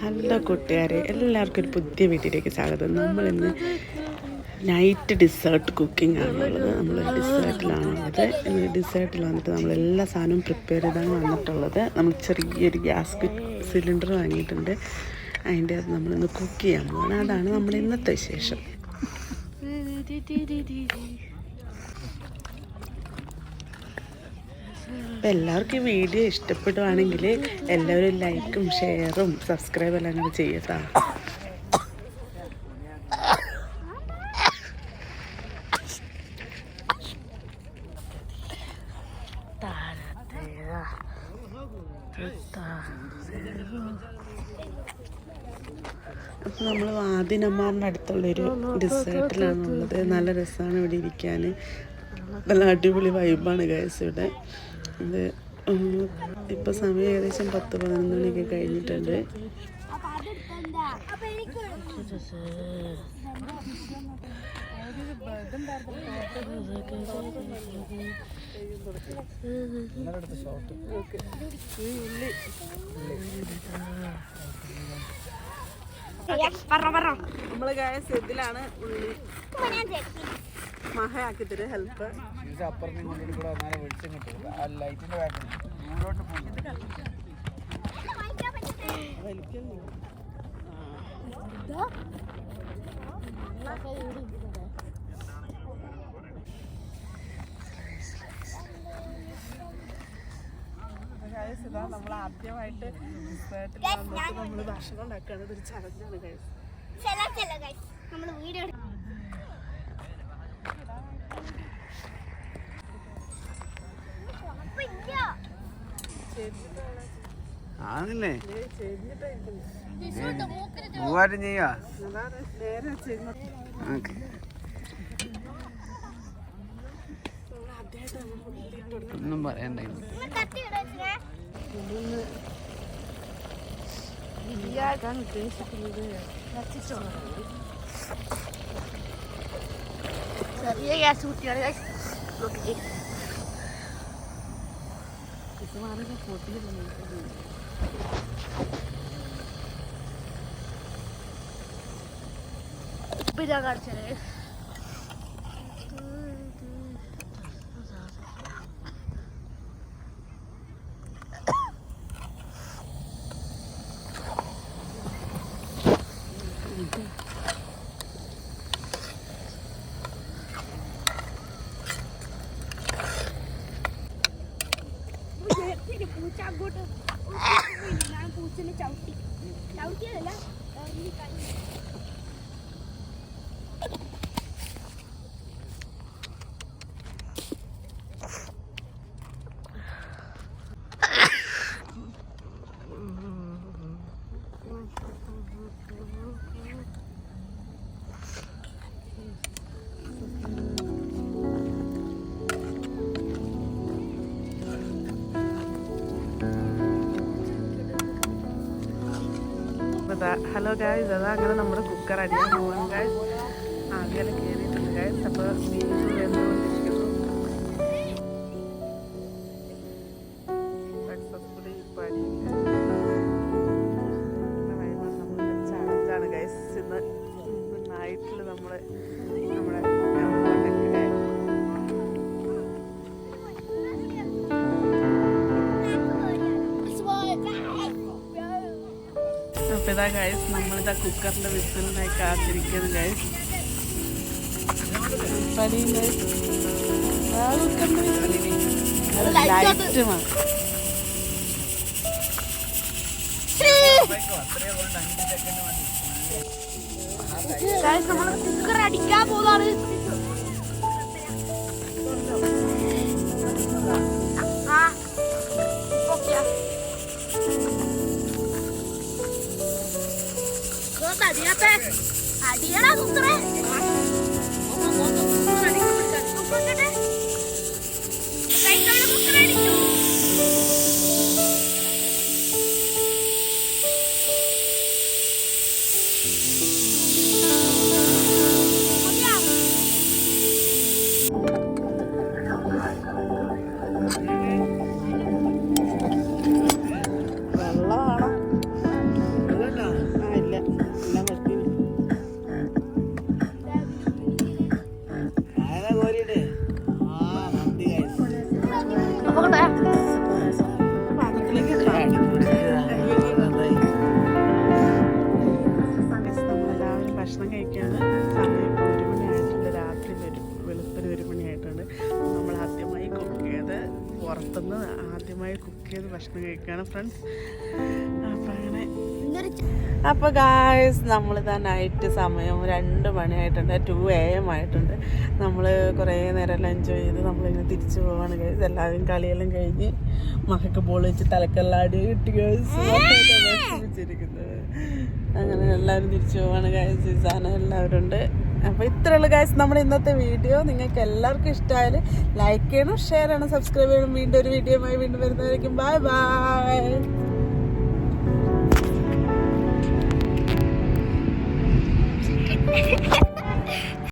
Hello കൂട്ടുകാരെ, എല്ലാവർക്കും ഒരു പുതിയ വീട്ടിലേക്ക് സ്വാഗതം. നമ്മളിന്ന് നൈറ്റ് ഡിസേർട്ട് കുക്കിംഗ് ആണുള്ളത്. നമ്മൾ ഡിസേർട്ടിലാണുള്ളത്. ഇന്ന് ഡിസേർട്ടിൽ വന്നിട്ട് നമ്മളെല്ലാ സാധനവും പ്രിപ്പയർ ചെയ്താണ് വന്നിട്ടുള്ളത്. നമ്മൾ ചെറിയൊരു ഗ്യാസ് സിലിണ്ടർ വാങ്ങിയിട്ടുണ്ട്. അതിൻ്റെ അത് നമ്മളിന്ന് കുക്ക് ചെയ്യാൻ പോകണം. അതാണ് നമ്മുടെ ഇന്നത്തെ വിശേഷം. അപ്പോൾ എല്ലാവർക്കും ഈ വീഡിയോ ഇഷ്ടപ്പെടുവാണെങ്കിൽ എല്ലാവരും ലൈക്കും ഷെയറും സബ്സ്ക്രൈബ് എല്ലാം കൂടെ ചെയ്യട്ടോ. അപ്പോൾ നമ്മൾ ആദിനമ്മാറിൻ്റെ അടുത്തുള്ളൊരു ഡിസേർട്ടിലാണുള്ളത്. നല്ല രസമാണ് ഇവിടെ ഇരിക്കാൻ. നല്ല അടിപൊളി വൈബാണ് ഗൈസ് ഇവിടെ. ഇത് ഇപ്പോൾ സമയം ഏകദേശം 10-11 മണിയൊക്കെ കഴിഞ്ഞിട്ടുണ്ട്. നമ്മള് ഗൈസ് ഇതിലാണ് ഉള്ളി മഹയാക്കി തരും ഹെൽപ്പ്. ഇതാ നമ്മൾ ആദ്യമായിട്ട് നമ്മൾ ഭക്ഷണം ഉണ്ടാക്കുകയാണ്. ഇതൊരു ചലഞ്ചാണ് ഗൈസ്. ആണല്ലേ മൂവാറ്റം ചെയ്യാ. ഒന്നും പറയണ്ട. ചെറിയ ഗ്യാസ് കുട്ടിയാണ്. കാണിച്ചത് പൂച്ച അങ്ങോട്ട് പൂച്ചനെ ചവിട്ടിയതല്ല. ഹലോ ഗായ്സ്, അതാ അങ്ങനെ നമ്മുടെ കുക്കർ അടിയാൻ പോവാണ് ഗായ്സ്. ആദ്യം കയറിയിട്ടുണ്ട് ഗായ്സ്. അപ്പോൾ ബീഫ് വെന്തുകൊണ്ടിരിക്കുന്നു. സക്സസ്ഫുള്ളി ചാലഞ്ചാണ് ഗായ്സ്. ഇന്ന് നൈറ്റിൽ നമ്മുടെ അപ്പോൾ ഇതാ ഗൈസ്, നമ്മളിതാ കുക്കറിൻ്റെ വിസിലിനായി കാത്തിരിക്കുന്നു ഗൈസ്. പണിയും ഗൈസ്. ലൈറ്റ് നമ്മൾ കുക്കർ അടിക്കാൻ പോകുന്നതാണ്. അടിയടാ കുക്കറെ. ഭക്ഷണം കഴിക്കുകയാണ് ഫ്രണ്ട്സ്. അപ്പം അങ്ങനെ ഇന്നൊരു അപ്പോൾ ഗായ്സ് നമ്മളിതാ നൈറ്റ് സമയം 2 മണിയായിട്ടുണ്ട്, 2 AM ആയിട്ടുണ്ട്. നമ്മൾ കുറേ നേരം എൻജോയ് ചെയ്ത് നമ്മളിങ്ങനെ തിരിച്ചു പോവാണ് ഗൈസ്. എല്ലാവരും കളിയെല്ലാം കഴിഞ്ഞ് മക്കൾക്ക് ബോൾ വെച്ച് തലക്കെല്ലാടി കിട്ടി ഗൈസ് വെച്ചിരിക്കുന്നത്. അങ്ങനെ എല്ലാവരും തിരിച്ചു പോവാണ് ഗൈസ്. ഇസാന എല്ലാവരും ഉണ്ട്. അപ്പോൾ ഇത്രയുള്ള ഗൈസ് നമ്മുടെ ഇന്നത്തെ വീഡിയോ. നിങ്ങൾക്ക് എല്ലാവർക്കും ഇഷ്ടമായാലും ലൈക്ക് ചെയ്യണം, ഷെയർ ചെയ്യണം, സബ്സ്ക്രൈബ് ചെയ്യണം. വീണ്ടും ഒരു വീഡിയോയുമായി വീണ്ടും വരുന്നതായിരിക്കും. Bye bye.